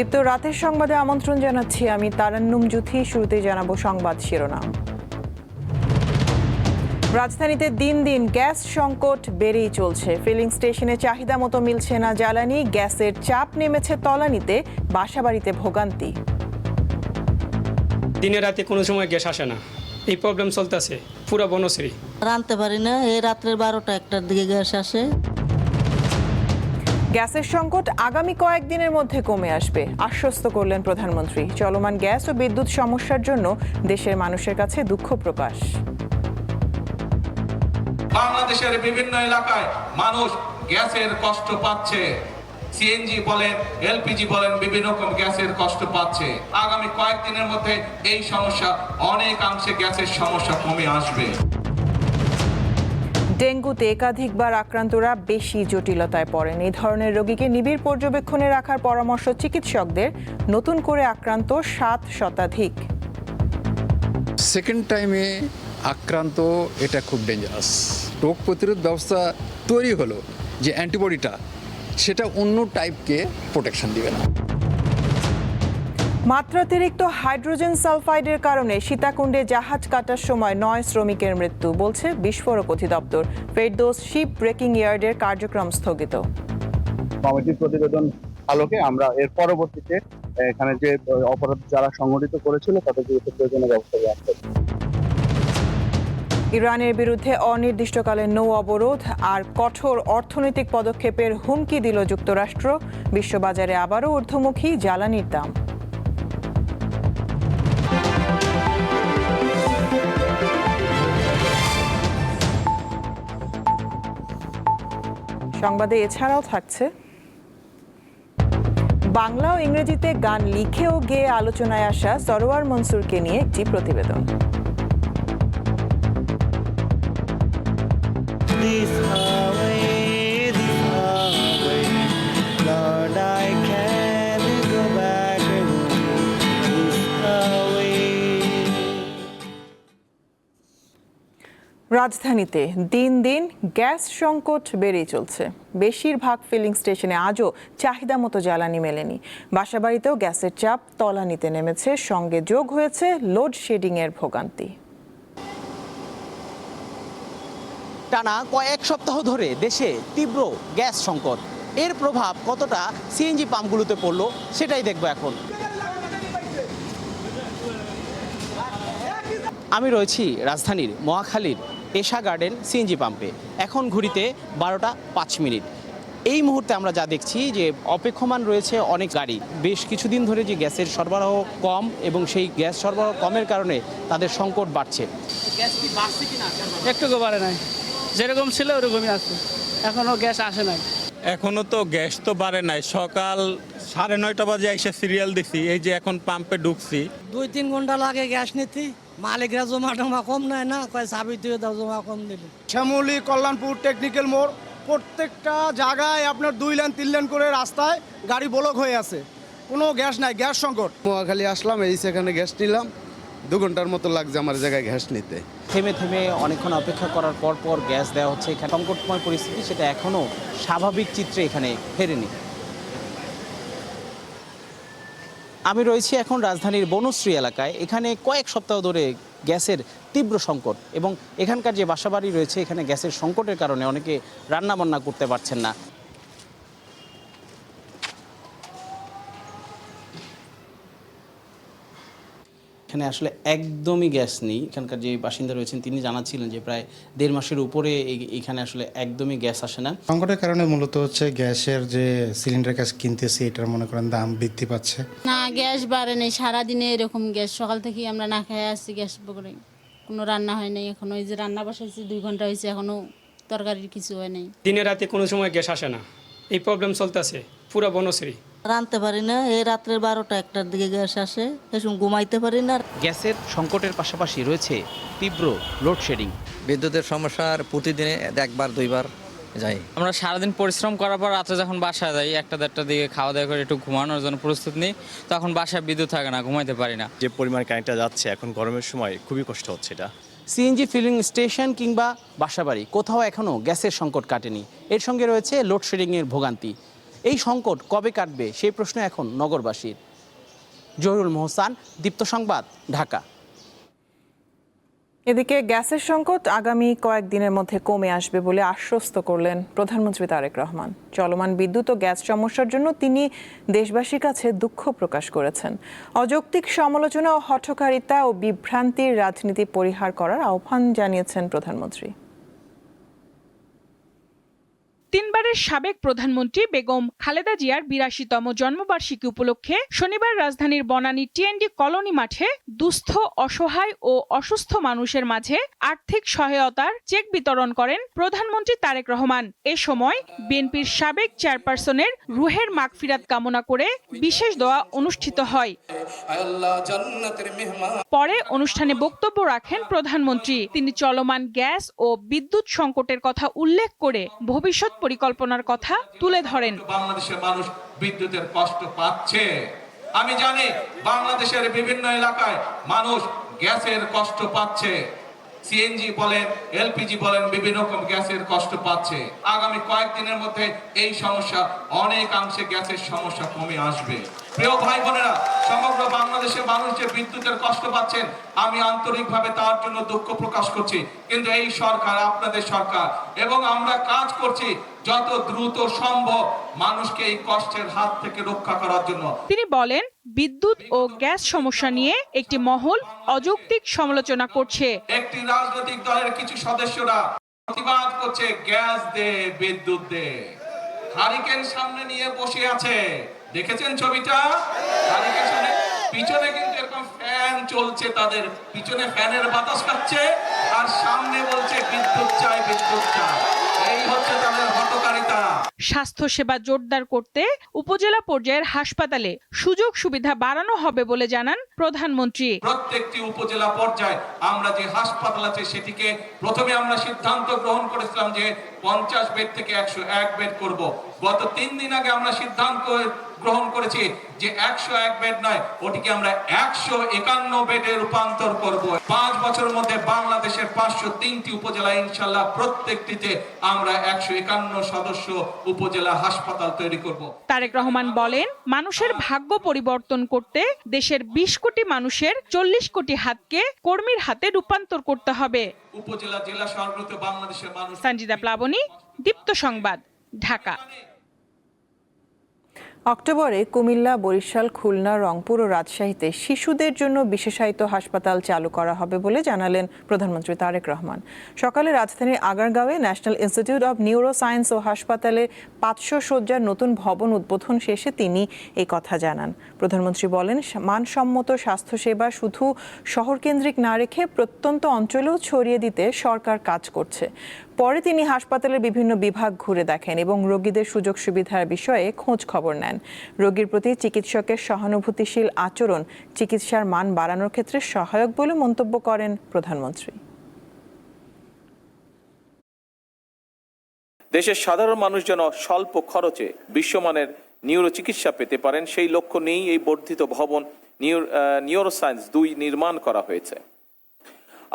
দীপ্ত রাতের সংবাদে আমন্ত্রণ জানাচ্ছি আমি তারান্নুম জুথি। শুরুতেই জানাবো সংবাদ শিরোনাম। রাজধানীতে দিন দিন গ্যাস সংকট বেড়েই চলছে। ফিলিং স্টেশনে চাহিদা মতো মিলছে না জ্বালানি, গ্যাসের চাপ নেমেছে তলানিতে, বাসাবাড়িতে ভোগান্তি। দিনে রাতে কোনো সময় গ্যাস আসে না, এই প্রবলেম চলতেছে পুরো বনশ্রী। রাঁধতে পারি না, এই রাত্রের 12টা-1টার দিকে গ্যাস আসে। গ্যাসের সংকট আগামী কয়েকদিনের মধ্যে কমে আসবে, আশ্বস্ত করলেন প্রধানমন্ত্রী। চলমান গ্যাস ও বিদ্যুৎ সমস্যার জন্য দেশের মানুষের কাছে দুঃখ প্রকাশ। বাংলাদেশের বিভিন্ন এলাকায় মানুষ গ্যাসের কষ্ট পাচ্ছে, সিএনজি বলেন, এলপিজি বলেন, বিভিন্ন রকম গ্যাসের কষ্ট পাচ্ছে। আগামী কয়েকদিনের মধ্যে এই সমস্যা অনেকাংশে গ্যাসের সমস্যা কমে আসবে। ডেঙ্গুতে একাধিকবার আক্রান্তরা বেশি জটিলতায় পড়েন। এই ধরনের রোগীকে নিবিড় পর্যবেক্ষণে রাখার পরামর্শ চিকিৎসকদের। নতুন করে আক্রান্ত 7 শতাধিক। সেকেন্ড টাইমে আক্রান্ত, এটা খুব ডেঞ্জারাস। রোগ প্রতিরোধ ব্যবস্থা তৈরি হলো যে অ্যান্টিবডিটা, সেটা অন্য টাইপকে প্রোটেকশন দিবে না। মাত্রাতিরিক্ত হাইড্রোজেন সালফাইডের কারণে সীতাকুণ্ডে জাহাজ কাটার সময় 9 শ্রমিকের মৃত্যু, বলছে বিস্ফোরক অধিদপ্তর। ফেরদৌস শিপ ব্রেকিং ইয়ার্ডের কার্যক্রম স্থগিত। কমিটির প্রতিবেদন আলোকে আমরা এর পরবর্তীতে এখানে যে অপরাধ যারা সংগঠিত করেছিল তাদের বিরুদ্ধে প্রয়োজনীয় ব্যবস্থা গ্রহণ করব। ইরানের বিরুদ্ধে অনির্দিষ্টকালের নৌ অবরোধ আর কঠোর অর্থনৈতিক পদক্ষেপের হুমকি দিল যুক্তরাষ্ট্র। বিশ্ববাজারে আবারও ঊর্ধ্বমুখী জ্বালানির দাম। সংবাদে এছাড়াও থাকছে বাংলা ও ইংরেজিতে গান লিখে ও গেয়ে আলোচনায় আসা সরোয়ার মনসুরকে নিয়ে একটি প্রতিবেদন। রাজধানীতে দিন দিন গ্যাস সংকট বেড়েই চলছে। বেশিরভাগ ফিলিং স্টেশনে আজও চাহিদা মতো জ্বালানি মেলেনি। বাসাবাড়িতেও গ্যাসের চাপ তলানিতে নেমেছে, সঙ্গে যোগ হয়েছে লোডশেডিং এর ভোগান্তি। টানা কয়েক সপ্তাহ ধরে দেশে তীব্র গ্যাস সংকট, এর প্রভাব কতটা সিএনজি পাম্পগুলোতে পড়লো সেটাই দেখবো এখন। আমি রয়েছি রাজধানীর মহাখালীর এশা গার্ডেন সিএনজি পাম্পে। এখন ঘড়িতে 12টা 5 মিনিট। এই মুহূর্তে আমরা যা দেখছি যে অপেক্ষমান রয়েছে অনেক গাড়ি। বেশ কিছুদিন ধরে যে গ্যাসের সরবরাহ কম এবং সেই গ্যাস সরবরাহ কমের কারণে তাদের সংকট বাড়ছে। গ্যাস কি বাড়ছে কিনা? একটুকু বাড়ে নাই, যেরকম ছিল ওরকমই আছে, এখনো গ্যাস আসে নাই। এখনো তো গ্যাস তো বাড়ে নাই। সকাল 9:30 বাজে এসে সিরিয়াল দিছি, এই যে এখন পাম্পে ঢুকছি। 2-3 ঘন্টা লাগে গ্যাস নিতে। মালিকরা জমা টমা কম নেয় না, কয় চাবি দিয়ে দাও, জমা কম দিলে। শ্যামলী, কল্যাণপুর, টেকনিক্যাল মোড়, প্রত্যেকটা জায়গায় আপনার 2 লেন 3 লেন করে রাস্তায় গাড়ি ব্লক হয়ে আছে, কোনো গ্যাস নাই, গ্যাস সংকট। মহাখালী আসলাম, এই সেখানে গ্যাস নিলাম, 2 ঘন্টার মতো লাগছে আমার জায়গায় গ্যাস নিতে। থেমে থেমে অনেকক্ষণ অপেক্ষা করার পর গ্যাস দেওয়া হচ্ছে। এখানে সংকটময় পরিস্থিতি, সেটা এখনও স্বাভাবিক চিত্রে এখানে ফেরেনি। আমি রয়েছি এখন রাজধানীর বনশ্রী এলাকায়। এখানে কয়েক সপ্তাহ ধরে গ্যাসের তীব্র সংকট এবং এখানকার যে বাসাবাড়ি রয়েছে, এখানে গ্যাসের সংকটের কারণে অনেকে রান্নাবান্না করতে পারছেন না। এখানে আসলে একদমই গ্যাস নেই। এখানকার যে বাসিন্দা রয়েছেন তিনি জানাচ্ছিলেন যে প্রায় 1.5 মাসের উপরে এখানে আসলে একদমই গ্যাস আসে না। সংকটের কারণে মূলত হচ্ছে গ্যাসের যে সিলিন্ডার গ্যাস কিনতেছি, এটার মনে করেন দাম বৃদ্ধি পাচ্ছে। না, গ্যাস বাড়ে নেই, সারাদিনে এরকম গ্যাস। সকাল থেকে আমরা না খেয়ে আসছি, গ্যাস পকড়ে কোনো রান্না হয় নাই। এখন ওই যে রান্না বসাইছি 2 ঘন্টা হয়েছে, এখনো তরকারির কিছু হয় নাই। দিনে রাতে কোনো সময় গ্যাস আসে না, এই প্রবলেম চলতেছে পুরো বনশ্রী। রাঁধতে পারি না, এই রাত্রের 12টা-1টার দিকে গ্যাস আসে, এসব ঘুমাইতে পারি না। গ্যাসের সংকটের পাশাপাশি রয়েছে তীব্র লোডশেডিং। বিদ্যুতের সমস্যার প্রতিদিনে 1-2বার যাই। আমরা সারাদিন পরিশ্রম করার পর রাতে যখন বাসায় যাই 1-1:30 দিকে খাওয়া দাওয়া করে একটু ঘুমানোর জন্য প্রস্তুত নিই, তখন বাসায় বিদ্যুৎ থাকে না, ঘুমাইতে পারি না। যে পরিমাণ কারেন্টটা যাচ্ছে এখন গরমের সময় খুবই কষ্ট হচ্ছে। এটা সিএনজি ফিলিং স্টেশন কিংবা বাসাবাড়ি, কোথাও এখনও গ্যাসের সংকট কাটেনি। এর সঙ্গে রয়েছে লোডশেডিংয়ের ভোগান্তি। এই সংকট কবে কাটবে সেই প্রশ্ন এখন নগরবাসীর। জহিরুল মোহসান, দীপ্ত সংবাদ, ঢাকা। এদিকে গ্যাসের সংকট আগামী কয়েকদিনের মধ্যে কমে আসবে বলে আশ্বস্ত করলেন প্রধানমন্ত্রী তারেক রহমান। চলমান বিদ্যুৎ ও গ্যাস সমস্যার জন্য তিনি দেশবাসীর কাছে দুঃখ প্রকাশ করেছেন। অযৌক্তিক সমালোচনা ও হঠকারিতা ও বিভ্রান্তির রাজনীতি পরিহার করার আহ্বান জানিয়েছেন প্রধানমন্ত্রী। তিনবারের সাবেক প্রধানমন্ত্রী বেগম খালেদা জিয়ার ৮২তম জন্মবার্ষিকী উপলক্ষে শনিবার রাজধানীর বনানী টিএনডি কলোনি মাঠে দুস্থ, অসহায় ও অসুস্থ মানুষের মাঝে আর্থিক সহায়তার চেক বিতরণ করেন প্রধানমন্ত্রী তারেক রহমান। এ সময় বিএনপির সাবেক চেয়ারপারসনের রুহের মাগফিরাত কামনা করে বিশেষ দোয়া অনুষ্ঠিত হয়। পরে অনুষ্ঠানে বক্তব্য রাখেন প্রধানমন্ত্রী। তিনি চলমান গ্যাস ও বিদ্যুৎ সংকটের কথা উল্লেখ করে ভবিষ্যৎ পরিকল্পনার কথা তুলে ধরেন। বাংলাদেশের মানুষ বিদ্যুতের কষ্ট পাচ্ছে। আমি জানি বাংলাদেশের বিভিন্ন এলাকায় মানুষ গ্যাসের কষ্ট পাচ্ছে। সিএনজি বলেন, এলপিজি বলেন, বিভিন্ন রকম গ্যাসের কষ্ট পাচ্ছে। আগামী কয়েকদিনের মধ্যে এই সমস্যা অনেকাংশে গ্যাসের সমস্যা কমে আসবে। প্রিয় ভাই বোনেরা, সমগ্র বাংলাদেশের মানুষ যে বিদ্যুতের কষ্ট পাচ্ছেন, আমি আন্তরিকভাবে তার জন্য দুঃখ প্রকাশ করছি। কিন্তু এই সরকার আপনাদের সরকার, এবং আমরা কাজ করছি যত দ্রুত সম্ভব মানুষকে এই কষ্টের হাত থেকে রক্ষা করার জন্য। তিনি বলেন, বিদ্যুৎ ও গ্যাস সমস্যা নিয়ে একটি মহল অযৌক্তিক সমালোচনা করছে। একটি রাজনৈতিক দলের কিছু সদস্যরা প্রতিবাদ করছে, গ্যাস দে, বিদ্যুৎ দে। হারিকেন সামনে নিয়ে বসে আছে, দেখেছেন ছবিটা? হারিকেন সামনে, পিছনে কিন্তু এরকম ফ্যান চলছে, তাদের পিছনে ফ্যানের বাতাস খাচ্ছে, আর সামনে বলছে বিদ্যুৎ চাই, বিদ্যুৎ চাই। এই হচ্ছে তাদের হঠকারিতা। স্বাস্থ্য সেবা জোরদার করতে উপজেলা পর্যায়ের হাসপাতালে সুযোগ সুবিধা বাড়ানো হবে বলে জানান প্রধানমন্ত্রী। প্রত্যেকটি উপজেলা পর্যায়ে আমরা যে হাসপাতাল আছে সেটিকে প্রথমে আমরা সিদ্ধান্ত গ্রহণ করেছিলাম যে 50 বেড থেকে 101 বেড করব। গত 3 দিন আগে আমরা সিদ্ধান্ত গ্রহণ করেছি যে 101 বেড নয়, ওটিকে আমরা 151 বেডে রূপান্তর করব। 5 বছরের মধ্যে বাংলাদেশের 503টি উপজেলা, ইনশাআল্লাহ প্রত্যেকটিতে আমরা 151 সদস্য উপজেলা হাসপাতাল তৈরি করব। তারেক রহমান বলেন, মানুষের ভাগ্য পরিবর্তন করতে দেশের 20 কোটি মানুষের 40 কোটি হাতকে কর্মীর হাতে রূপান্তর করতে হবে। উপজেলা, জেলা শহরগুলোতে বাংলাদেশের মানুষ। সঞ্জিদা প্লাবনী, দীপ্ত সংবাদ, ঢাকা। অক্টোবরে কুমিল্লা, বরিশাল, খুলনা, রংপুর ও রাজশাহীতে শিশুদের জন্য বিশেষায়িত হাসপাতাল চালু করা হবে বলে জানালেন প্রধানমন্ত্রী তারেক রহমান। সকালে রাজধানীর আগারগাঁওয়ে National Institute of Neuroscience ও হাসপাতালে 500 শয্যার নতুন ভবন উদ্বোধন শেষে তিনি এই কথা জানান। প্রধানমন্ত্রী বলেন, মানসম্মত স্বাস্থ্যসেবা শুধু শহরকেন্দ্রিক না রেখে প্রত্যন্ত অঞ্চলেও ছড়িয়ে দিতে সরকার কাজ করছে। পরে তিনি হাসপাতালের বিভিন্ন বিভাগ ঘুরে দেখেন এবং রোগীদের সুযোগ সুবিধার বিষয়ে খোঁজ খবর নেন। রোগীর প্রতি চিকিৎসকের সহানুভূতিশীল আচরণ চিকিৎসার মান বাড়ানোর ক্ষেত্রে সহায়ক বলে মন্তব্য করেন প্রধানমন্ত্রী। দেশের সাধারণ মানুষ যেন স্বল্প খরচে বিশ্বমানের নিউরো চিকিৎসা পেতে পারেন, সেই লক্ষ্য নিয়েই এই বর্ধিত ভবন নিউরোসায়েন্স 2 নির্মাণ করা হয়েছে।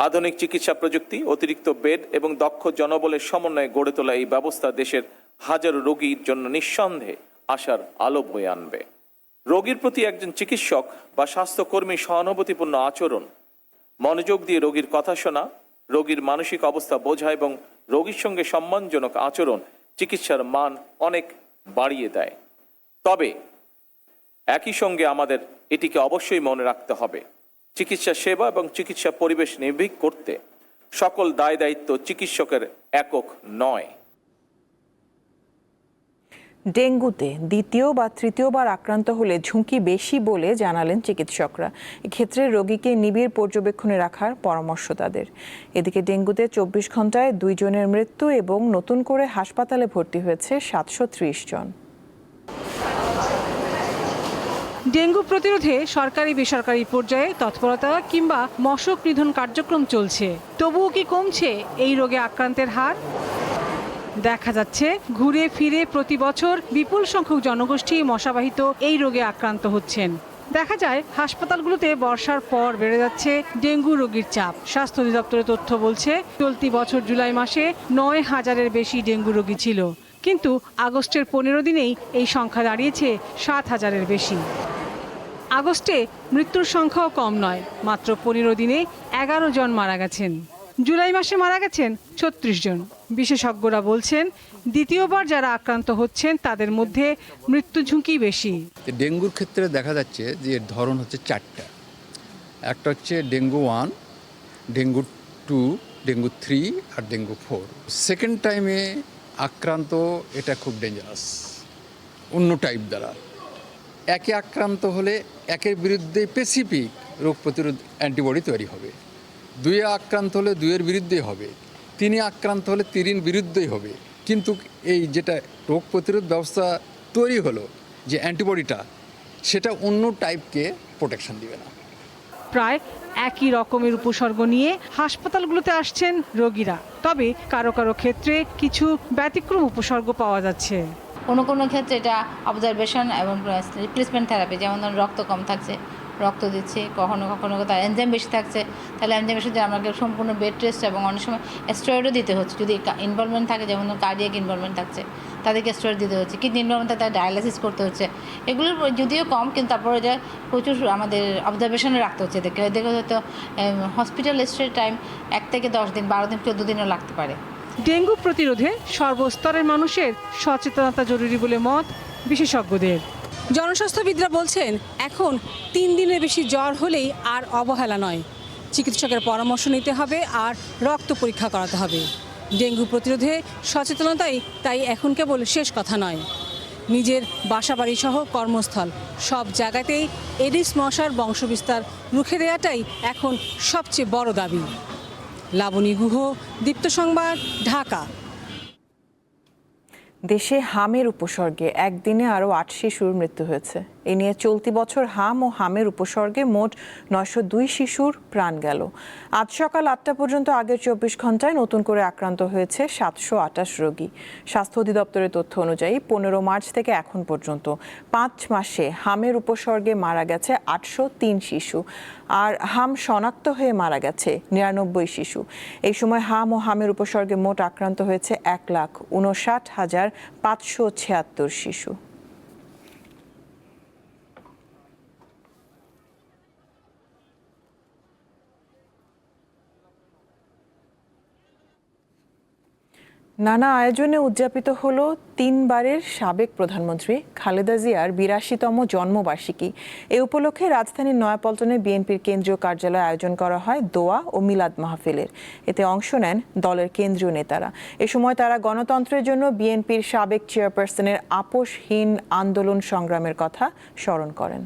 আধুনিক চিকিৎসা প্রযুক্তি, অতিরিক্ত বেড এবং দক্ষ জনবলের সমন্বয়ে গড়ে তোলা এই ব্যবস্থা দেশের হাজারো রোগীর জন্য নিঃসন্দেহে আশার আলো বয়ে আনবে। রোগীর প্রতি একজন চিকিৎসক বা স্বাস্থ্যকর্মীর সহানুভূতিপূর্ণ আচরণ, মনোযোগ দিয়ে রোগীর কথা শোনা, রোগীর মানসিক অবস্থা বোঝা এবং রোগীর সঙ্গে সম্মানজনক আচরণ চিকিৎসার মান অনেক বাড়িয়ে দেয়। তবে একই সঙ্গে আমাদের এটিকে অবশ্যই মনে রাখতে হবে, চিকিৎসা সেবা এবং চিকিৎসা পরিবেশ নির্ভীক করতে সকল দায় দায়িত্ব চিকিৎসকের একক নয়। ডেঙ্গুতে দ্বিতীয় বা তৃতীয়বার আক্রান্ত হলে ঝুঁকি বেশি বলে জানালেন চিকিৎসকরা। এক্ষেত্রে রোগীকে নিবিড় পর্যবেক্ষণে রাখার পরামর্শ তাদের। এদিকে ডেঙ্গুতে 24 ঘন্টায় 2 জনের মৃত্যু এবং নতুন করে হাসপাতালে ভর্তি হয়েছে 730 জন। ডেঙ্গু প্রতিরোধে সরকারি বেসরকারি পর্যায়ে তৎপরতা কিংবা মশক নিধন কার্যক্রম চলছে, তবুও কি কমছে এই রোগে আক্রান্তের হার? দেখা যাচ্ছে ঘুরে ফিরে প্রতি বছর বিপুল সংখ্যক জনগোষ্ঠী মশাবাহিত এই রোগে আক্রান্ত হচ্ছেন। দেখা যায় হাসপাতালগুলোতে বর্ষার পর বেড়ে যাচ্ছে ডেঙ্গু রোগীর চাপ। স্বাস্থ্য অধিদপ্তরের তথ্য বলছে, চলতি বছর জুলাই মাসে 9000-এর বেশি ডেঙ্গু রোগী ছিল। কিন্তু আগস্টের 15 দিনেই এই সংখ্যা দাঁড়িয়েছে 7,000-এর বেশি। আগস্টে মৃত্যুর সংখ্যাও কম নয়, মাত্র 15 দিনে 11 জন মারা গেছেন। জুলাই মাসে মারা গেছেন 36 জন। বিশেষজ্ঞরা বলছেন, দ্বিতীয়বার যারা আক্রান্ত হচ্ছেন তাদের মধ্যে মৃত্যু ঝুঁকি বেশি। ডেঙ্গুর ক্ষেত্রে দেখা যাচ্ছে যে এর ধরন হচ্ছে 4টা। একটা হচ্ছে ডেঙ্গু 1, ডেঙ্গু 2, ডেঙ্গু 3 আর ডেঙ্গু 4। সেকেন্ড টাইমে আক্রান্ত এটা খুব ডেঞ্জারাস অন্য টাইপ দ্বারা। একে আক্রান্ত হলে একের বিরুদ্ধে স্পেসিফিক রোগ প্রতিরোধ অ্যান্টিবডি তৈরি হবে, 2-এ আক্রান্ত হলে 2-এর বিরুদ্ধেই হবে, 3-এ আক্রান্ত হলে 3-এর বিরুদ্ধেই হবে। কিন্তু এই যেটা রোগ প্রতিরোধ ব্যবস্থা তৈরি হলো যে অ্যান্টিবডিটা, সেটা অন্য টাইপকে প্রোটেকশন দিবে না। প্রায় একই রকমের উপসর্গ নিয়ে হাসপাতালগুলোতে আসছেন রোগীরা, তবে কারো কারো ক্ষেত্রে কিছু ব্যতিক্রম উপসর্গ পাওয়া যাচ্ছে। কোনো কোনো ক্ষেত্রে এটা অবজারভেশন এবং রিপ্লেসমেন্ট থেরাপি, যেমন ধরুন রক্ত কম থাকছে, রক্ত দিচ্ছে, কখনো কখনো তার এনজাইম বেশি থাকছে, তাহলে এনজাইমের সাথে আমাকে সম্পূর্ণ বেড রেস্ট এবং অনেক সময় স্টেরয়েডও দিতে হচ্ছে। যদি ইনভলভমেন্ট থাকে, যেমন কার্ডিয়াক ইনভলভমেন্ট থাকছে, তাদেরকে স্টেরয়েড দিতে হচ্ছে, কিডনি ইনভলভমেন্ট থাকে, তাদের ডায়ালাইসিস করতে হচ্ছে। এগুলোর যদিও কম, কিন্তু তারপরে যে প্রচুর আমাদের অবজারভেশনে রাখতে হচ্ছে। দেখে হয়তো হসপিটাল স্টের টাইম 1 থেকে 10 দিন, 12 দিন, 14 দিনও লাগতে পারে। ডেঙ্গু প্রতিরোধে সর্বস্তরের মানুষের সচেতনতা জরুরি বলে মত বিশেষজ্ঞদের। জনস্বাস্থ্যবিদরা বলছেন, এখন 3 দিনের বেশি জ্বর হলেই আর অবহেলা নয়, চিকিৎসকের পরামর্শ নিতে হবে আর রক্ত পরীক্ষা করাতে হবে। ডেঙ্গু প্রতিরোধে সচেতনতাই তাই এখন কেবল শেষ কথা নয়। নিজের বাসাবাড়ি সহ কর্মস্থল সব জায়গাতেই এডিস মশার বংশবিস্তার রুখে দেওয়াটাই এখন সবচেয়ে বড় দাবি। লাবণী গুহ, দীপ্ত সংবাদ, ঢাকা। দেশে হামের উপসর্গে একদিনে আরও 8 শিশুর মৃত্যু হয়েছে। এ নিয়ে চলতি বছর হাম ও হামের উপসর্গে মোট 902 শিশুর প্রাণ গেল। আজ সকাল 8টা পর্যন্ত আগের 24 ঘন্টায় নতুন করে আক্রান্ত হয়েছে 728 রোগী। স্বাস্থ্য অধিদপ্তরের তথ্য অনুযায়ী 15 মার্চ থেকে এখন পর্যন্ত 5 মাসে হামের উপসর্গে মারা গেছে 803 শিশু, আর হাম শনাক্ত হয়ে মারা গেছে 99 শিশু। এই সময় হাম ও হামের উপসর্গে মোট আক্রান্ত হয়েছে 1,59,576 শিশু। নানা আয়োজনে উদযাপিত হলো 3 বারের সাবেক প্রধানমন্ত্রী খালেদা জিয়ার 82তম জন্মবার্ষিকী। এ উপলক্ষে রাজধানীর নয়াপল্টনে বিএনপির কেন্দ্রীয় কার্যালয়ে আয়োজন করা হয় দোয়া ও মিলাদ মাহফিলের। এতে অংশ নেন দলের কেন্দ্রীয় নেতারা। এ সময় তারা গণতন্ত্রের জন্য বিএনপির সাবেক চেয়ারপারসনের আপোষহীন আন্দোলন সংগ্রামের কথা স্মরণ করেন।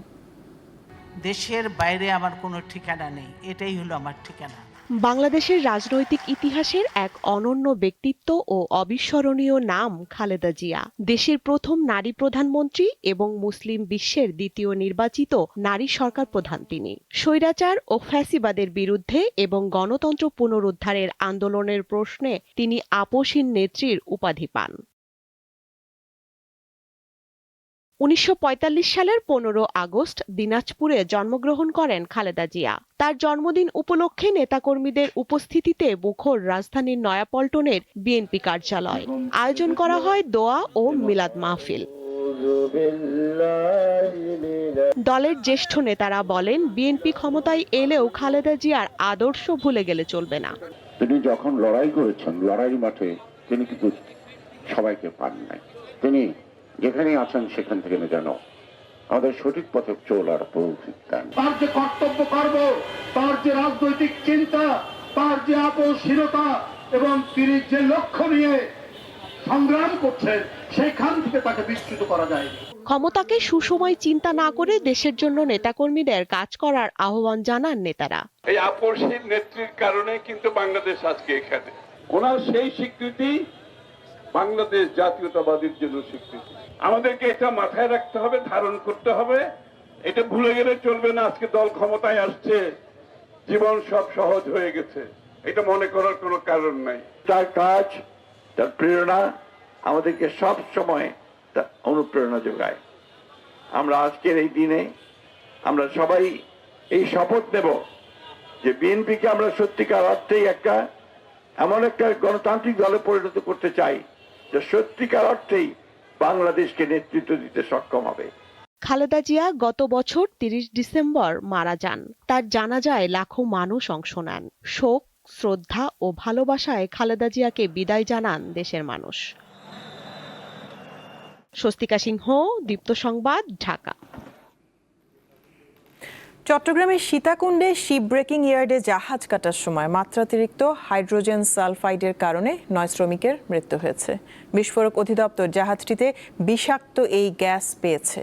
দেশের বাইরে আমার কোনো ঠিকানা নেই, এটাই হলো আমার ঠিকানা। বাংলাদেশের রাজনৈতিক ইতিহাসের এক অনন্য ব্যক্তিত্ব ও অবিস্মরণীয় নাম খালেদা জিয়া। দেশের প্রথম নারী প্রধানমন্ত্রী এবং মুসলিম বিশ্বের দ্বিতীয় নির্বাচিত নারী সরকার প্রধান তিনি। স্বৈরাচার ও ফ্যাসিবাদের বিরুদ্ধে এবং গণতন্ত্র পুনরুদ্ধারের আন্দোলনের প্রশ্নে তিনি আপোষহীন নেত্রীর উপাধি পান। 1945 সালের 15 আগস্ট দিনাজপুরে জন্মগ্রহণ করেন খালেদা জিয়া। তার জন্মদিন উপলক্ষে নেতাকর্মীদের উপস্থিতিতে মুখর রাজধানীর নয়াপল্টনের বিএনপি কার্যালয়। আয়োজন করা হয় দোয়া ও মিলাদ মাহফিল। দলের জ্যেষ্ঠ নেতারা বলেন, বিএনপি ক্ষমতায় এলেও খালেদা জিয়ার আদর্শ ভুলে গেলে চলবে না। তিনি যখন লড়াই করেছেন, লড়াই মাঠে তিনি কিন্তু সবাইকে পান নাই। তিনি যেখানে আছেন সেখান থেকে যেন আমাদের সঠিক পথে চলার প্রৌফিক দেন। তার যে কর্তব্য কর্ম, তার যে রাজনৈতিক চিন্তা, তার যে আপোষহীনতা এবং তিনি যে লক্ষ্য নিয়ে সংগ্রাম করছেন, সেখান থেকে তাকে বিচ্যুত করা যায়। ক্ষমতাকে সুসময় চিন্তা না করে দেশের জন্য নেতাকর্মীদের কাজ করার আহ্বান জানান নেতারা। এই আপোষহীন নেত্রীর কারণে কিন্তু বাংলাদেশ আজকে এখানে। ওনার সেই স্বীকৃতি বাংলাদেশ জাতীয়তাবাদীর জন্য স্বীকৃতি। আমাদেরকে এটা মাথায় রাখতে হবে, ধারণ করতে হবে। এটা ভুলে গেলে চলবে না। আজকে দল ক্ষমতায় আসছে, জীবন সব সহজ হয়ে গেছে, এটা মনে করার কোনো কারণ নাই। তার কাজ, তার প্রেরণা আমাদেরকে সব সময় অনুপ্রেরণা যোগায়। আমরা আজকের এই দিনে আমরা সবাই এই শপথ নেব যে বিএনপিকে আমরা সত্যিকার অর্থেই এমন একটা গণতান্ত্রিক দলে পরিণত করতে চাই যে সত্যিকার অর্থেই বাংলাদেশকে নেতৃত্ব দিতে সক্ষম হবে। খালেদা জিয়া গত বছর 30 ডিসেম্বর মারা যান। তার জানাজায় লাখো মানুষ অংশ নেন। শোক, শ্রদ্ধা ও ভালোবাসায় খালেদা জিয়াকে বিদায় জানান দেশের মানুষ। স্বস্তিকা সিংহ, দীপ্ত সংবাদ, ঢাকা। চট্টগ্রামের সীতাকুণ্ডে শিপ ব্রেকিং ইয়ার্ডে জাহাজ কাটার সময় মাত্রাতিরিক্ত হাইড্রোজেন সালফাইডের কারণে 9 শ্রমিকের মৃত্যু হয়েছে। বিস্ফোরক অধিদপ্তর জাহাজটিতে বিষাক্ত এই গ্যাস পেয়েছে।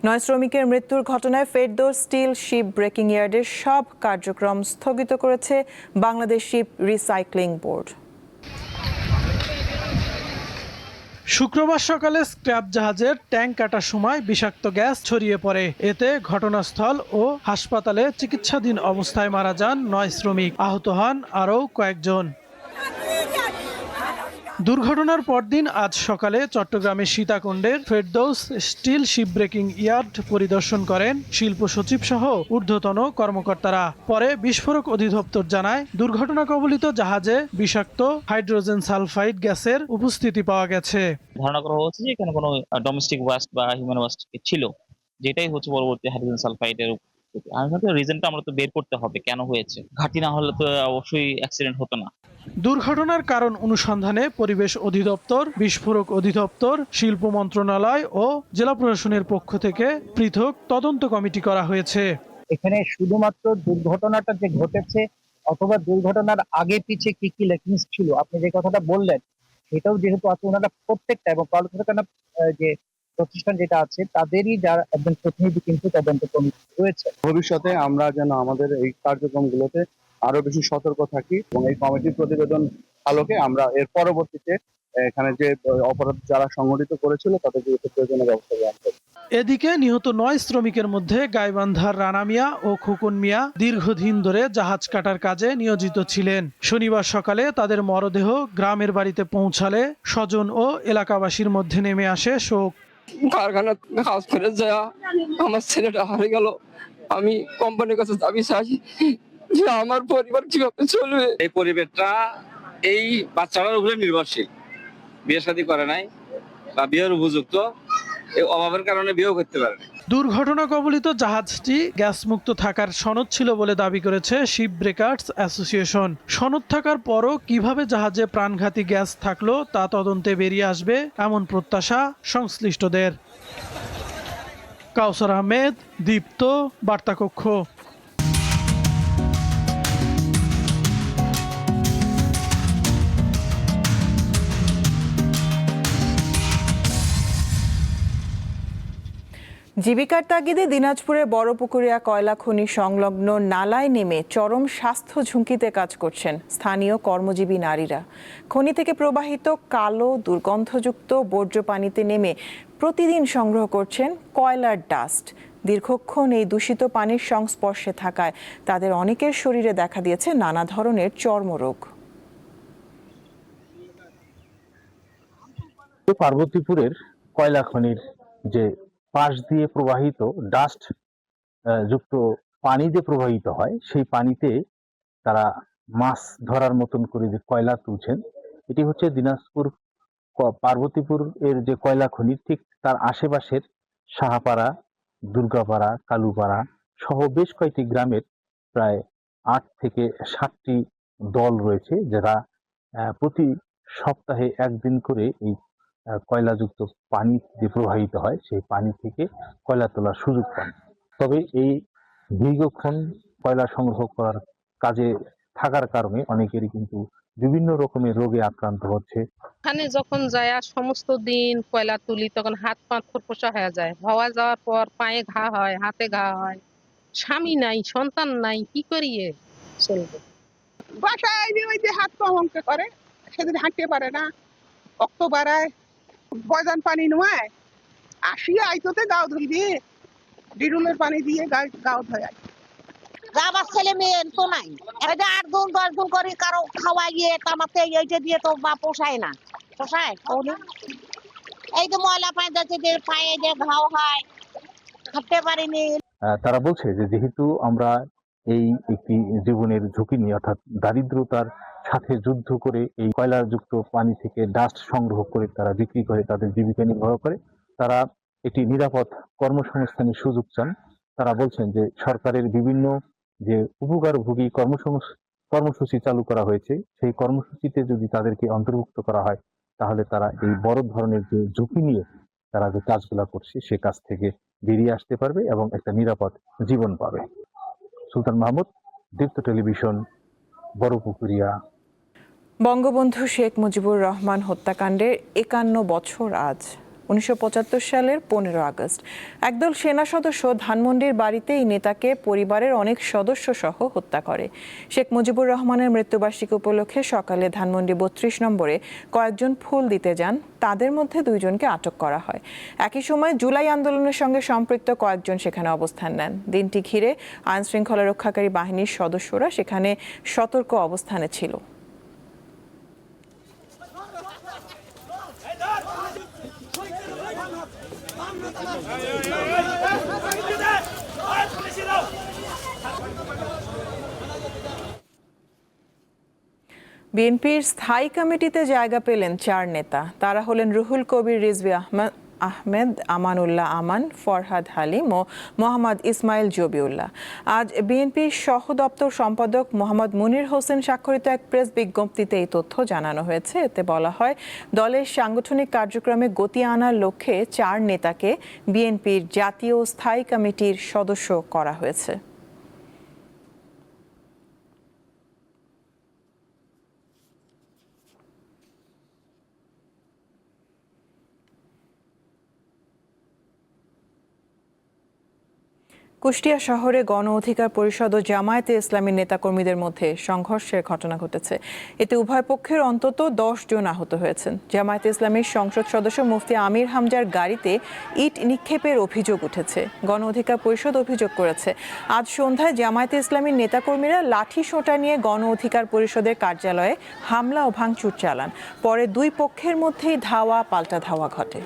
9 শ্রমিকের মৃত্যুর ঘটনায় ফেরদৌস স্টিল শিপ ব্রেকিং ইয়ার্ডের সব কার্যক্রম স্থগিত করেছে বাংলাদেশ শিপ রিসাইক্লিং বোর্ড। শুক্রবার সকালে স্ক্র্যাপ জাহাজের ট্যাঙ্ক কাটার সময় বিষাক্ত গ্যাস ছড়িয়ে পড়ে। এতে ঘটনাস্থল ও হাসপাতালে চিকিৎসাধীন অবস্থায় মারা যান 9 শ্রমিক, আহত হন আরও কয়েকজন। দুর্ঘটনার পরদিন আজ সকালে চট্টগ্রামের সীতাকুণ্ডের Ferdous steel ship breaking yard পরিদর্শন করেন শিল্প সচিব সহ ঊর্ধ্বতন কর্মকর্তারা। পরে বিস্ফোরক অধিদপ্তর জানায়, দুর্ঘটনা কবলিত জাহাজে বিষাক্ত হাইড্রোজেন সালফাইড গ্যাসের উপস্থিতি পাওয়া গেছে। ধারণা করা হচ্ছে যে এখানে কোনো ডোমেস্টিক ওয়েস্ট বা হিউম্যান ওয়েস্ট ছিল, যেটাই হচ্ছে পরবর্তী হাইড্রোজেন সালফাইডের। রিজনটা আমরা তো বের করতে হবে, কেন হয়েছে। ঘাটতি না হলে তো অবশ্যই অ্যাক্সিডেন্ট হতো না। দুর্ঘটনার কারণ অনুসন্ধানে পরিবেশ অধিদপ্তর, বিস্ফোরক অধিদপ্তর, শিল্প মন্ত্রণালয় ও জেলা প্রশাসনের পক্ষ থেকে পৃথক তদন্ত কমিটি করা হয়েছে। এখানে শুধুমাত্র দুর্ঘটনাটা যে ঘটেছে অথবা দুর্ঘটনার আগে পিছে কি কি লেকিংস ছিল, আপনি যে কথাটা বললেন সেটাও যেহেতু আছে, ওনারা প্রত্যেকটা এবং কলকারখানা যে প্রতিষ্ঠান যেটা আছে তাদেরই যারা একজন প্রতিনিধি কিন্তু তদন্ত কমিটি রয়েছে। ভবিষ্যতে আমরা যেন আমাদের এই কার্যক্রমগুলোতে আরো বেশি সতর্ক থাকি এবং এই কমিটির প্রতিবেদন আলোকে আমরা এর পরবর্তীতে এখানে যে অপরাধ যারা সংগঠিত করেছিল তাদের বিরুদ্ধে প্রয়োজনীয় ব্যবস্থা গ্রহণ করব। এদিকে নিহত 9 শ্রমিকের মধ্যে গাইবান্ধার রানা মিয়া ও খোকন মিয়া দীর্ঘদিন ধরে জাহাজ কাটার কাজে নিয়োজিত ছিলেন। শনিবার সকালে তাদের মরদেহ গ্রামের বাড়িতে পৌঁছালে স্বজন ও এলাকাবাসীর মধ্যে নেমে আসে শোক। কারখানা কাজ করে যায় আমার ছেলেটা হারিয়ে গেল। আমি কোম্পানির কাছে দাবি চাই যে আমার পরিবার কিভাবে চলবে। এই পরিবারটা এই বাচ্চাটার উপরে নির্ভরশীল, বিয়ে শাদী করে নাই বা বিয়ের উপযুক্ত, এই অভাবের কারণে বিয়েও করতে পারে না। দুর্ঘটনা কবলিত জাহাজটি গ্যাস মুক্ত থাকার সনদ ছিল বলে দাবি করেছে শিপ ব্রেকার্স অ্যাসোসিয়েশন। সনদ থাকার পরও কিভাবে জাহাজে প্রাণঘাতী গ্যাস থাকলো তা তদন্তে বেরিয়ে আসবে এমন প্রত্যাশা সংশ্লিষ্টদের। কাউসার আহমেদ, দীপ্ত, বার্তাকক্ষ। জীবিকার তাগিদে দিনাজপুরের বড়পুকুরিয়া কয়লা খনি সংলগ্ন নালায় নেমে চরম স্বাস্থ্য ঝুঁকিতে কাজ করছেন স্থানীয় কর্মজীবী নারীরা। খনি থেকে প্রবাহিত কালো দুর্গন্ধযুক্ত বর্জ্য পানিতে নেমে প্রতিদিন সংগ্রহ করছেন কয়লার ডাস্ট। দীর্ঘক্ষণ এই দূষিত পানির সংস্পর্শে থাকায় তাদের অনেকের শরীরে দেখা দিয়েছে নানা ধরনের চর্মরোগ। পার্বতীপুরের কয়লা খনির যে পাশ দিয়ে প্রবাহিত ডাস্ট যুক্ত পানি যে প্রবাহিত হয়, সেই পানিতে তারা মাছ ধরার মতন করে যে কয়লা তুলছেন, এটি হচ্ছে দিনাজপুর পার্বতীপুর এর যে কয়লা খনি, ঠিক তার আশেপাশের সাহাপাড়া, দুর্গাপাড়া, কালুপাড়া সহ বেশ কয়েকটি গ্রামের প্রায় 8 থেকে 7টি দল রয়েছে, যারা প্রতি সপ্তাহে একদিন করে এই কয়লাযুক্ত পানি যে প্রবাহিত হয় সেই পানি থেকে কয়লা তোলার সুযোগ পান। তবে এই দীর্ঘক্ষণ কয়লা সংগ্রহ করার কাজে থাকার কারণে অনেকেরই কিন্তু বিভিন্ন রকমের রোগে আক্রান্ত হচ্ছে। ওখানে যখন যায় সমস্ত দিন কয়লা তুলি, তখন হাত পা ফোসা হয়ে যায়। হওয়া যাওয়ার পর পায়ে ঘা হয়, হাতে ঘা হয়। স্বামী নাই, সন্তান নাই, কি করিয়ে চলবে? বাসায় ওই যে হাত পা অঙ্কে করে, সেদিন হাঁটতে পারে না, রক্ত বাড়ায়, বয়জান পানি নোয়ায় আসিয়ে আইতোতে গাও ধুইবে, ডিরুলের পানি দিয়ে গাও ধোয়। যাবার ছেলে মেয়ে তো নাই, 8 গুণ 10 গুণ করে কারো খাওয়াইয়ে তামাতে এইটা দিয়ে তো বা পোষায় না। পোষায় এই যে ময়লা পানি যাচ্ছে, যে পায়ে যে ঘাও হয়, হাঁটতে পারিনি। তারা বলছে যে যেহেতু আমরা এই একটি জীবনের ঝুঁকি নিয়ে, অর্থাৎ দারিদ্রতার সাথে যুদ্ধ করে এই কয়লাযুক্ত পানি থেকে ডাস্ট সংগ্রহ করে তারা বিক্রি করে তাদের জীবিকা নির্বাহ করে। তারা একটি নিরাপদ কর্মসংস্থানের সুযোগ চান। তারা বলছেন যে সরকারের বিভিন্ন যে উপকারভোগী কর্মসূচি চালু করা হয়েছে, সেই কর্মসূচিতে যদি তাদেরকে অন্তর্ভুক্ত করা হয় তাহলে তারা এই বড় ধরনের যে ঝুঁকি নিয়ে তারা যে কাজগুলা করছে সে কাজ থেকে বেরিয়ে আসতে পারবে এবং একটা নিরাপদ জীবন পাবে। সুলতান মাহমুদ, দীপ্ত টেলিভিশন, বড়পুকুরিয়া। বঙ্গবন্ধু শেখ মুজিবুর রহমান হত্যাকাণ্ডের 51 বছর আজ। 1975 সালের 15 আগস্ট একদল সেনা সদস্য ধানমন্ডির বাড়িতে এই নেতাকে পরিবারের অনেক সদস্য সহ হত্যা করে। শেখ মুজিবুর রহমানের মৃত্যুবার্ষিকী উপলক্ষে সকালে ধানমন্ডি 32 নম্বরে কয়েকজন ফুল দিতে যান। তাদের মধ্যে 2 জনকে আটক করা হয়। একই সময় জুলাই আন্দোলনের সঙ্গে সম্পৃক্ত কয়েকজন সেখানে অবস্থান নেন। দিনটি ঘিরে আইন শৃঙ্খলা রক্ষাকারী বাহিনীর সদস্যরা সেখানে সতর্ক অবস্থানে ছিল। বিএনপির স্থায়ী কমিটিতে জায়গা পেলেন 4 নেতা। তারা হলেন রুহুল কবির রিজভী আহমেদ, আমানুল্লাহ আমান, ফরহাদ হালিম ও মোহাম্মদ ইসমাইল জবিউল্লাহ। আজ বিএনপির সহ দপ্তর সম্পাদক মোহাম্মদ মুনির হোসেন স্বাক্ষরিত এক প্রেস বিজ্ঞপ্তিতে এই তথ্য জানানো হয়েছে। এতে বলা হয়, দলের সাংগঠনিক কার্যক্রমে গতি আনার লক্ষ্যে 4 নেতাকে বিএনপির জাতীয় স্থায়ী কমিটির সদস্য করা হয়েছে। কুষ্টিয়া শহরে গণ অধিকার পরিষদ ও জামায়াতে ইসলামীর নেতাকর্মীদের মধ্যে সংঘর্ষের ঘটনা ঘটেছে। এতে উভয় পক্ষের অন্তত 10 জন আহত হয়েছেন। জামায়াতে ইসলামীর সংসদ সদস্য মুফতি আমির হামজার গাড়িতে ইট নিক্ষেপের অভিযোগ উঠেছে। গণ অধিকার পরিষদ অভিযোগ করেছে, আজ সন্ধ্যায় জামায়াতে ইসলামীর নেতাকর্মীরা লাঠি সোঁটা নিয়ে গণ অধিকার পরিষদের কার্যালয়ে হামলা ও ভাঙচুর চালান। পরে 2 পক্ষের মধ্যেই ধাওয়া পাল্টা ধাওয়া ঘটে।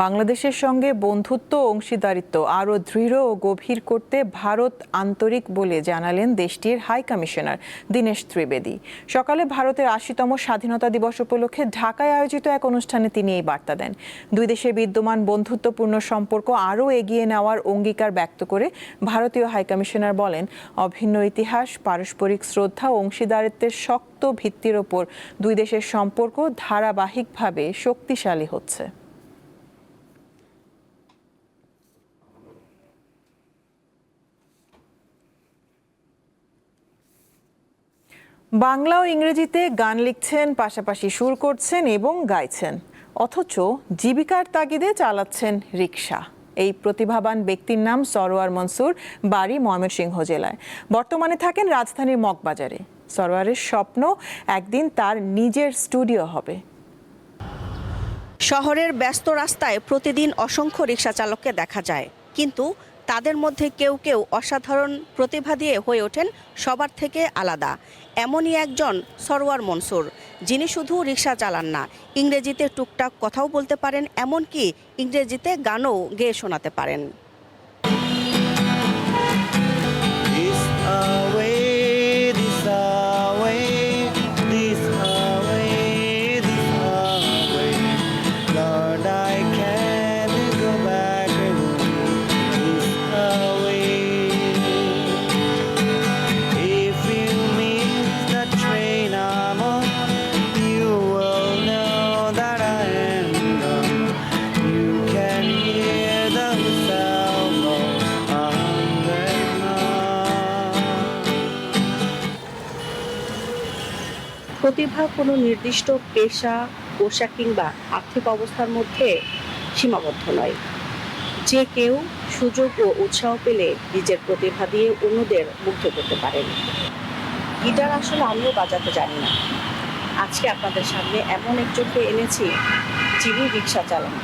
বাংলাদেশের সঙ্গে বন্ধুত্ব ও অংশীদারিত্ব আরও দৃঢ় ও গভীর করতে ভারত আন্তরিক বলে জানালেন দেশটির হাই কমিশনার দীনেশ ত্রিবেদী। সকালে ভারতের 80তম স্বাধীনতা দিবস উপলক্ষে ঢাকায় আয়োজিত এক অনুষ্ঠানে তিনি এই বার্তা দেন। 2 দেশের বিদ্যমান বন্ধুত্বপূর্ণ সম্পর্ক আরও এগিয়ে নেওয়ার অঙ্গীকার ব্যক্ত করে ভারতীয় হাই কমিশনার বলেন, অভিন্ন ইতিহাস, পারস্পরিক শ্রদ্ধা ও অংশীদারিত্বের শক্ত ভিত্তির ওপর 2 দেশের সম্পর্ক ধারাবাহিকভাবে শক্তিশালী হচ্ছে। বাংলা ও ইংরেজিতে গান লিখছেন, পাশাপাশি সুর করছেন এবং গাইছেন, অথচ জীবিকার তাগিদে চালাচ্ছেন রিকশা। এই প্রতিভাবান ব্যক্তির নাম সরোয়ার মনসুর, বাড়ি ময়মনসিংহ জেলায়। বর্তমানে থাকেন রাজধানীর মগবাজারে। সরোয়ারের স্বপ্ন, একদিন তার নিজের স্টুডিও হবে। শহরের ব্যস্ত রাস্তায় প্রতিদিন অসংখ্য রিকশা চালককে দেখা যায়, কিন্তু তাদের মধ্যে কেউ কেউ অসাধারণ প্রতিভা দিয়ে হয়ে ওঠেন সবার থেকে আলাদা। এমনই একজন সরোয়ার মনসুর, যিনি শুধু রিকশা চালান না, ইংরেজিতে টুকটাক কথাও বলতে পারেন, এমনকি ইংরেজিতে গানও গেয়ে শোনাতে পারেন। প্রতিভা কোনো নির্দিষ্ট পেশা, পোশাক কিংবা আর্থিক অবস্থার মধ্যে সীমাবদ্ধ নয়। যে কেউ সুযোগ ও উৎসাহ পেলে নিজের প্রতিভা দিয়ে অন্যদের মুগ্ধ করতে পারেন। গিটার আসলে আমিও বাজাতে জানি না। আজকে আপনাদের সামনে এমন একজনকে এনেছি যিনি রিকশা চালান,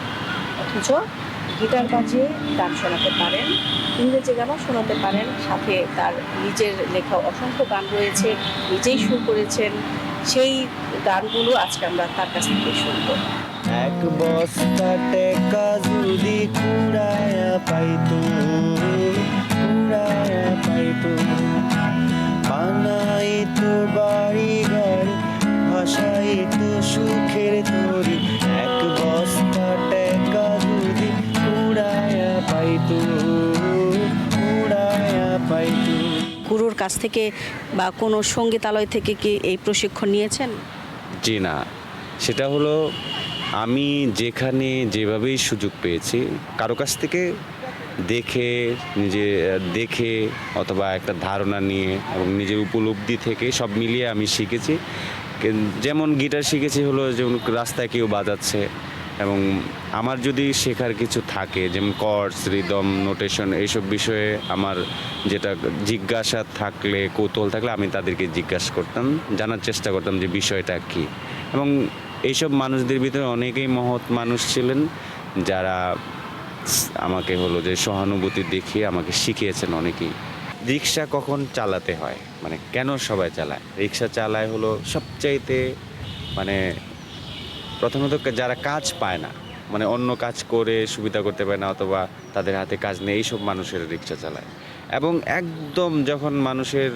অথচ গিটার বাজিয়ে গান শোনাতে পারেন, ইংরেজি গানও শোনাতে পারেন, সাথে তার নিজের লেখা অসংখ্য গান রয়েছে, নিজেই সুর করেছেন। সেই গানগুলো আজকে আমরা তার কাছ থেকে শুনবো। এক বস্তা টাকা যদি কুড়ায়া পাইতো, উড়ায়া পাইতো বানাইতো বাড়ি ঘর ভাসাইতো সুখের তরি এক বস্তা টাকা দুধে উড়ায়া পাইতো উড়ায়া পাইতো। গুরুর কাছ থেকে বা কোনো সঙ্গীতালয় থেকে কি এই প্রশিক্ষণ নিয়েছেন? জি না, সেটা হলো আমি যেখানে যেভাবেই সুযোগ পেয়েছি কারো কাছ থেকে দেখে অথবা একটা ধারণা নিয়ে এবং নিজের উপলব্ধি থেকে সব মিলিয়ে আমি শিখেছি। যেমন গিটার শিখেছি হলো যেমন রাস্তায় কেউ বাজাচ্ছে, এবং আমার যদি শেখার কিছু থাকে যেমন কর্ডস, রিদম, নোটেশন এইসব বিষয়ে আমার যেটা জিজ্ঞাসা থাকলে, কৌতূহল থাকলে আমি তাদেরকে জিজ্ঞাসা করতাম, জানার চেষ্টা করতাম যে বিষয়টা কী। এবং এইসব মানুষদের ভিতরে অনেকেই মহৎ মানুষ ছিলেন যারা আমাকে হলো যে সহানুভূতি দেখিয়ে আমাকে শিখিয়েছেন অনেকেই। রিক্সা কখন চালাতে হয়, মানে কেন সবাই চালায়? রিক্সা চালায় হলো সবচাইতে মানে প্রথমত যারা কাজ পায় না, মানে অন্য কাজ করে সুবিধা করতে পারে না অথবা তাদের হাতে কাজ নেই, এইসব মানুষের রিক্সা চালায়। এবং একদম যখন মানুষের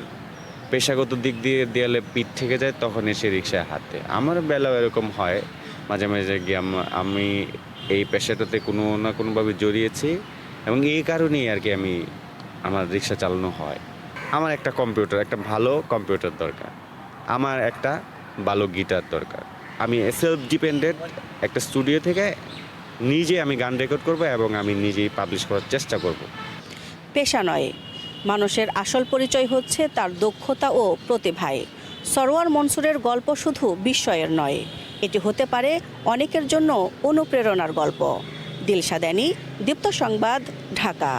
পেশাগত দিক দিয়ে দেয়ালে পিঠ থেকে যায় তখন এসে রিক্সায় হাত দেয়। আমার বেলাও এরকম হয় মাঝে মাঝে গিয়ে আমি এই পেশাটাতে কোনো না কোনোভাবে জড়িয়েছি এবং এই কারণেই আর কি আমার রিক্সা চালানো হয়। আমার একটা কম্পিউটার, একটা ভালো কম্পিউটার দরকার, আমার একটা ভালো গিটার দরকার। আমি সেলফ ডিপেন্ডেন্ট একটা স্টুডিও থেকে নিজে আমি গান রেকর্ড করব এবং আমি নিজেই পাবলিশ করার চেষ্টা করব। পেশা নয়, মানুষের আসল পরিচয় হচ্ছে তার দক্ষতা ও প্রতিভায়। সরওয়ার মনসুরের গল্প শুধু বিস্ময়ের নয়, এটি হতে পারে অনেকের জন্য অনুপ্রেরণার গল্প। দিলশা দানি, দীপ্ত সংবাদ, ঢাকা।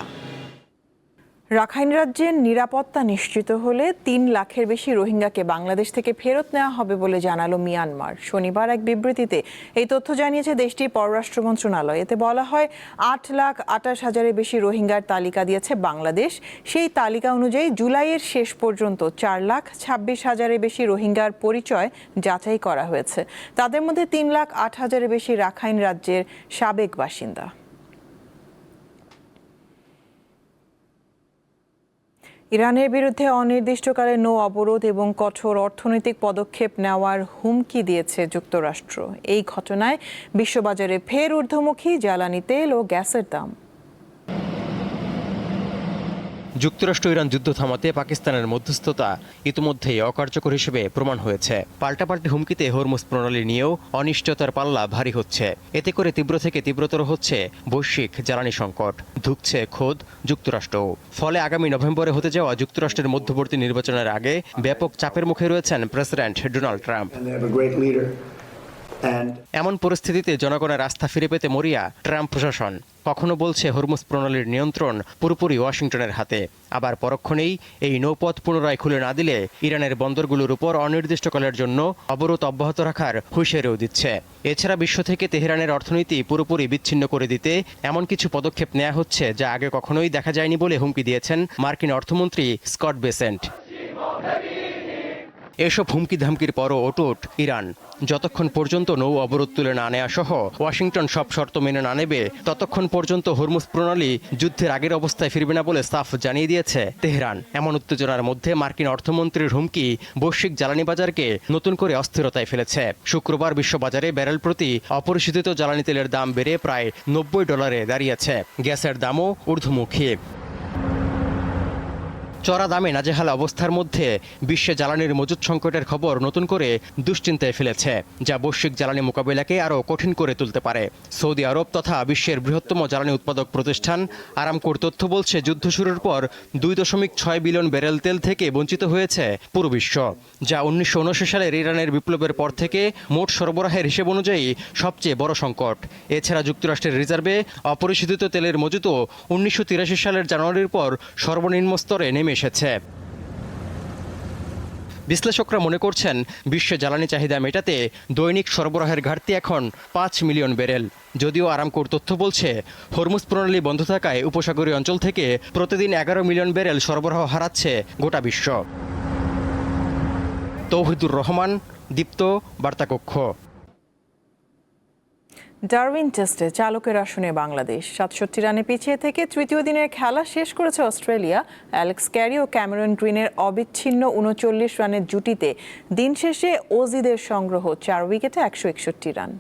রাখাইন রাজ্যের নিরাপত্তা নিশ্চিত হলে 3 লাখের বেশি রোহিঙ্গাকে বাংলাদেশ থেকে ফেরত নেওয়া হবে বলে জানালো মিয়ানমার। শনিবার এক বিবৃতিতে এই তথ্য জানিয়েছে দেশটির পররাষ্ট্র মন্ত্রণালয়। এতে বলা হয় 8,28,000-এর বেশি রোহিঙ্গার তালিকা দিয়েছে বাংলাদেশ। সেই তালিকা অনুযায়ী জুলাইয়ের শেষ পর্যন্ত 4,26,000-এর বেশি রোহিঙ্গার পরিচয় যাচাই করা হয়েছে। তাদের মধ্যে 3,08,000-এর বেশি রাখাইন রাজ্যের সাবেক বাসিন্দা। ইরানের বিরুদ্ধে অনির্দিষ্টকালের নৌ অবরোধ এবং কঠোর অর্থনৈতিক পদক্ষেপ নেওয়ার হুমকি দিয়েছে যুক্তরাষ্ট্র। এই ঘটনায় বিশ্ববাজারে ফের ঊর্ধ্বমুখী জ্বালানি তেল ও গ্যাসের দাম। যুক্তরাষ্ট্র ইরান যুদ্ধ থামাতে পাকিস্তানের মধ্যস্থতা ইতিমধ্যেই অকার্যকর হিসেবে প্রমাণ হয়েছে। পাল্টাপাল্টি হুমকিতে হরমুজ প্রণালী নিয়েও অনিশ্চয়তার পাল্লা ভারী হচ্ছে। এতে করে তীব্র থেকে তীব্রতর হচ্ছে বৈশ্বিক জ্বালানি সংকট, ধুঁকছে খোদ যুক্তরাষ্ট্র। ফলে আগামী নভেম্বরে হতে যাওয়া যুক্তরাষ্ট্রের মধ্যবর্তী নির্বাচনের আগে ব্যাপক চাপের মুখে রয়েছেন প্রেসিডেন্ট ডোনাল্ড ট্রাম্প। এমন পরিস্থিতিতে জনগণের আস্থা ফিরে পেতে মরিয়া ট্রাম্প প্রশাসন। কখনো বলছে হরমুজ প্রণালীর নিয়ন্ত্রণ পুরোপুরি ওয়াশিংটনের হাতে, আবার পরক্ষণেই এই নৌপথ পুনরায় খুলে না দিলে ইরানের বন্দরগুলোর উপর অনির্দিষ্টকালের জন্য অবরোধ অব্যাহত রাখার হুঁশিয়ারিও দিচ্ছে। এছাড়া বিশ্ব থেকে তেহরানের অর্থনীতি পুরোপুরি বিচ্ছিন্ন করে দিতে এমন কিছু পদক্ষেপ নেওয়া হচ্ছে যা আগে কখনোই দেখা যায়নি বলে হুমকি দিয়েছেন মার্কিন অর্থমন্ত্রী স্কট বেসেন্ট। এসব হুমকি ধামকির পরও অটুট ইরান। যতক্ষণ পর্যন্ত নৌ অবরোধ তুলে না নেওয়া সহ ওয়াশিংটন সব শর্ত মেনে না নেবে ততক্ষণ পর্যন্ত হরমুজ প্রণালী যুদ্ধের আগের অবস্থায় ফিরবে না বলে সাফ জানিয়ে দিয়েছে তেহরান। এমন উত্তেজনার মধ্যে মার্কিন অর্থমন্ত্রীর হুমকি বৈশ্বিক জ্বালানি বাজারকে নতুন করে অস্থিরতায় ফেলেছে। শুক্রবার বিশ্ববাজারে ব্যারেল প্রতি অপরিশোধিত জ্বালানি তেলের দাম বেড়ে প্রায় $90 দাঁড়িয়েছে। গ্যাসের দামও ঊর্ধ্বমুখী। চড়া দামে নাজেহাল অবস্থার মধ্যে বিশ্বে জ্বালানির মজুত সংকটের খবর নতুন করে দুশ্চিন্তায় ফেলেছে, যা বৈশ্বিক জ্বালানি মোকাবিলাকে আরও কঠিন করে তুলতে পারে। সৌদি আরব তথা বিশ্বের বৃহত্তম জ্বালানি উৎপাদক প্রতিষ্ঠান আরামকোর তথ্য বলছে যুদ্ধ শুরুর পর 2.6 বিলিয়ন ব্যারেল তেল থেকে বঞ্চিত হয়েছে পুরো বিশ্ব, যা 1979 সালের ইরানের বিপ্লবের পর থেকে মোট সরবরাহের হিসেব অনুযায়ী সবচেয়ে বড় সংকট। এছাড়া যুক্তরাষ্ট্রের রিজার্ভে অপরিশোধিত তেলের মজুতও 1983 সালের জানুয়ারির পর সর্বনিম্ন স্তরে নেমে এসেছে। বিশ্লেষকরা মনে করছেন বিশ্বে জ্বালানি চাহিদা মেটাতে দৈনিক সরবরাহের ঘাটতি এখন 5 মিলিয়ন ব্যারেল। যদিও আরামকোর তথ্য বলছে হরমুজ প্রণালী বন্ধ থাকায় উপসাগরীয় অঞ্চল থেকে প্রতিদিন 11 মিলিয়ন ব্যারেল সরবরাহ হারাচ্ছে গোটা বিশ্ব। তৌহিদুর রহমান, দীপ্ত, বার্তাকক্ষ। ডারউইন টেস্টে চালকের আসনে বাংলাদেশ ৬৭ রানে পিছিয়ে থেকে তৃতীয় দিনের খেলা শেষ করেছে অস্ট্রেলিয়া। অ্যালেক্স ক্যারি ও ক্যামেরন গ্রিনের অবিচ্ছিন্ন ৩৯ রানের জুটিতে দিন শেষে অজিদের সংগ্রহ ৪ উইকেটে ১৬১ রান।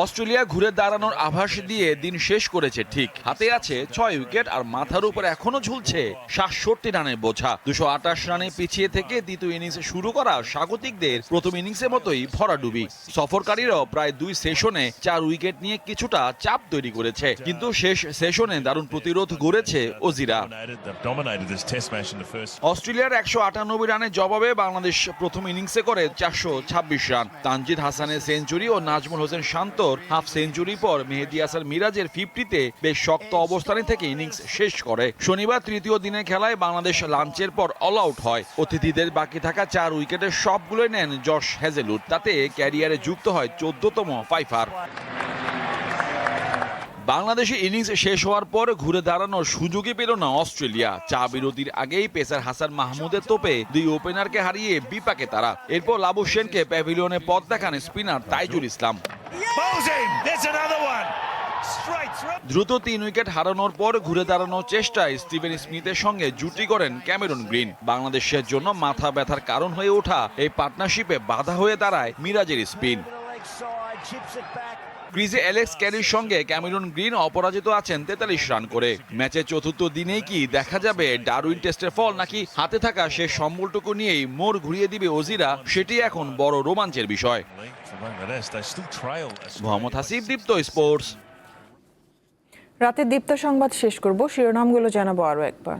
অস্ট্রেলিয়া ঘুরে দাঁড়ানোর আভাস দিয়ে দিন শেষ করেছে ঠিক। হাতে আছে ৬ উইকেট আর মাথার উপর এখনো ঝুলছে ৬৭ রানের বোঝা। ২২৮ রানে পিছিয়ে থেকে দ্বিতীয় ইনিংস শুরু করা স্বাগতিকদের প্রথম ইনিংসের মতোই ভরাডুবি। সফরকারীরাও প্রায় ২ সেশনে ৪ উইকেট নিয়ে কিছুটা চাপ তৈরি করেছে, কিন্তু শেষ সেশনে দারুণ প্রতিরোধ গড়েছে অজিরা। অস্ট্রেলিয়ার ১৯৮ রানের জবাবে বাংলাদেশ প্রথম ইনিংসে করে ৪২৬ রান। তানজিদ হাসানের সেঞ্চুরি ও নাজমুল হোসেন শান্ত হাফ সেঞ্চুরি পর মেহেদী হাসান মিরাজের 50-তে বেশ শক্ত অবস্থানে থেকে ইনিংস শেষ করে। শনিবার তৃতীয় দিনের খেলায় বাংলাদেশ লাঞ্চের পর অল আউট হয়। অতিথিদের বাকি থাকা ৪ উইকেটের সবগুলোই নেন জশ হ্যাজেলউড। তাতে ক্যারিয়ারে যুক্ত হয় ১৪তম ফাইফার। বাংলাদেশে ইনিংস শেষ হওয়ার পর ঘুরে দাঁড়ানোর সুযোগই পেল না অস্ট্রেলিয়া। চা বিরতির আগেই পেসার হাসান মাহমুদের তোপে ২ ওপেনারকে হারিয়ে বিপাকে তারা। এরপর লাবু সেনকে প্যাভিলিয়নে পথ দেখান স্পিনার তাইজুল ইসলাম। দ্রুত ৩ উইকেট হারানোর পর ঘুরে দাঁড়ানোর চেষ্টায় স্টিভেন স্মিথের সঙ্গে জুটি করেন ক্যামেরন গ্রিন। বাংলাদেশের জন্য মাথা ব্যথার কারণ হয়ে ওঠা এই পার্টনারশিপে বাধা হয়ে দাঁড়ায় মিরাজের স্পিন। ক্রিজে অ্যালেক্স ক্যারির সঙ্গে ক্যামেরন গ্রিন অপরাজিত আছেন ৪৩ রান করে। ম্যাচের চতুর্থ দিনেই কি দেখা যাবে ডারউইন টেস্টের ফল, নাকি হাতে থাকা শেষ সম্বলটুকু নিয়েই মোড় ঘুরিয়ে দিবে অজিরা, সেটি এখন বড় রোমাঞ্চের বিষয়। মোহাম্মদ হাসিব, দীপ্ত স্পোর্টস। রাতের দীপ্ত সংবাদ শেষ করব, শিরোনামগুলো জানাবো আরও একবার।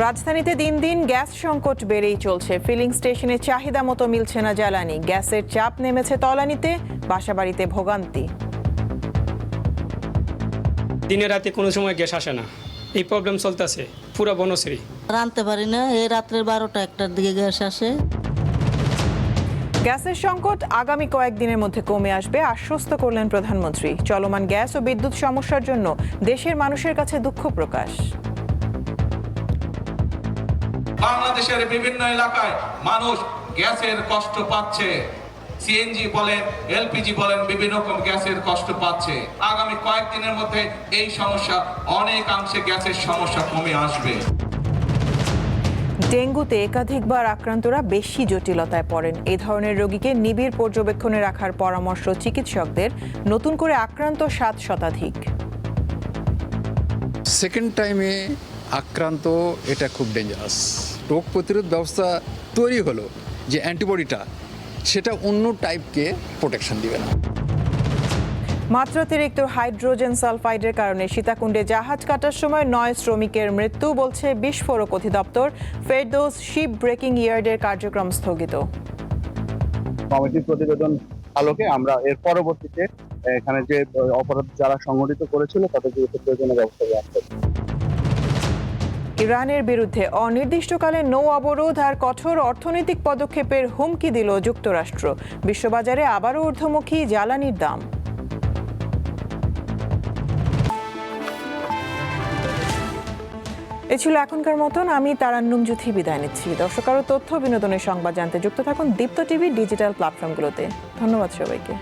রাজধানীতে দিন দিন গ্যাস সংকট বেড়েই চলছে। ফিলিং স্টেশনে চাহিদা মতো মিলছে না জ্বালানি। গ্যাসের চাপ নেমেছে তলানিতে, বাসাবাড়িতে ভোগান্তি। দিনে রাতে কোনো সময় গ্যাস আসে না, এই প্রবলেম চলতেছে পুরো বনশ্রী। রাঁধতে পারি না, এই রাত্রের ১২টা-১টার দিকে গ্যাস আসে। গ্যাসের সংকট আগামী কয়েকদিনের মধ্যে কমে আসবে, আশ্বস্ত করলেন প্রধানমন্ত্রী। চলমান গ্যাস ও বিদ্যুৎ সমস্যার জন্য দেশের মানুষের কাছে দুঃখ প্রকাশ। বাংলাদেশের বিভিন্ন এলাকায় মানুষ গ্যাসের কষ্ট পাচ্ছে। সিএনজি বলেন, এলপিজি বলেন, বিভিন্ন রকম গ্যাসের কষ্ট পাচ্ছে। আগামী কয়েকদিনের মধ্যে এই সমস্যা অনেকাংশে গ্যাসের সমস্যা কমে আসবে। ডেঙ্গুতে একাধিকবার আক্রান্তরা বেশি জটিলতায় পড়েন। এই ধরনের রোগীকে নিবিড় পর্যবেক্ষণে রাখার পরামর্শ চিকিৎসকদের। নতুন করে আক্রান্ত 7 শতাধিক। সেকেন্ড টাইমে আক্রান্ত, এটা খুব ডেঞ্জারাস। রোগ প্রতিরোধ ব্যবস্থা তৈরি হলো যে অ্যান্টিবডিটা, সেটা অন্য টাইপকে প্রোটেকশন দিবে না। মাত্রাতিরিক্ত হাইড্রোজেন সালফাইডের কারণে সীতাকুণ্ডে জাহাজ কাটার সময় 9 শ্রমিকের মৃত্যু, বলছে বিস্ফোরক অধিদপ্তর। ফেরদৌস শিপ ব্রেকিং ইয়ার্ডের কার্যক্রম স্থগিত। কমিটির প্রতিবেদন আলোকে আমরা এর পরবর্তীতে এখানে যে অপরাধ যারা সংগঠিত করেছিল তাদের বিরুদ্ধে প্রয়োজনীয় ব্যবস্থা গ্রহণ করব। ইরানের বিরুদ্ধে অনির্দিষ্টকালে নৌ অবরোধ আর কঠোর অর্থনৈতিক পদক্ষেপের হুমকি দিল যুক্তরাষ্ট্র। বিশ্ববাজারে আবারও ঊর্ধ্বমুখী জ্বালানির দাম। এ ছিল এখনকার মতন। আমি তারান্নুম জুথি বিদায় নিচ্ছি। দর্শক, আরও তথ্য বিনোদনের সংবাদ জানতে যুক্ত থাকুন দীপ্ত টিভি ডিজিটাল প্ল্যাটফর্মগুলোতে। ধন্যবাদ সবাইকে।